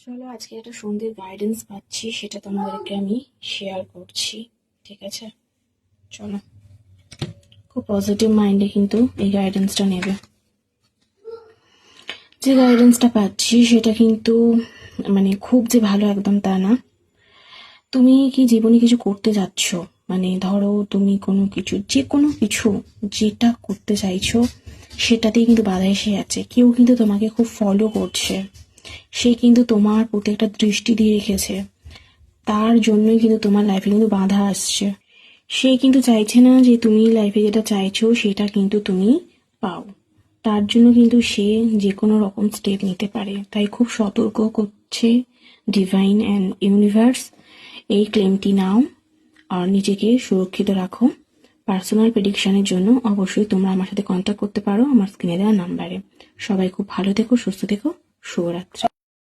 চলো আজকে একটা সুন্দর গাইডেন্স পাচ্ছি, সেটা তোমাদেরকে আমি শেয়ার করছি। ঠিক আছে, চলো। খুব পজিটিভ মাইন্ডে কিন্তু এই গাইডেন্সটা নেবে। যে গাইডেন্সটা পাচ্ছি সেটা কিন্তু মানে খুব যে ভালো একদম তা না। তুমি কি জীবনে কিছু করতে যাচ্ছ, মানে ধরো তুমি কোনো কিছু, যে কোনো কিছু যেটা করতে চাইছো সেটাতেই কিন্তু বাধা এসে যাচ্ছে। কেউ কিন্তু তোমাকে খুব ফলো করছে, সে কিন্তু তোমার প্রতি একটা দৃষ্টি দিয়ে রেখেছে, তার জন্যই কিন্তু তোমার লাইফে কিন্তু বাধা আসছে। সে কিন্তু চাইছে না যে তুমি লাইফে যেটা চাইছো সেটা কিন্তু তুমি পাও, তার জন্য কিন্তু সে যে কোনো রকম স্টেপ নিতে পারে। তাই খুব সতর্ক করছে ডিভাইন অ্যান্ড ইউনিভার্স। এই ক্লেমটি নাও আর নিজেকে সুরক্ষিত রাখো। পার্সোনাল প্রেডিকশনের জন্য অবশ্যই তোমরা আমার সাথে কন্ট্যাক্ট করতে পারো আমার স্ক্রিনে দেওয়া নাম্বারে। সবাই খুব ভালো থেকো, সুস্থ থেকো, শুভরাত্রি।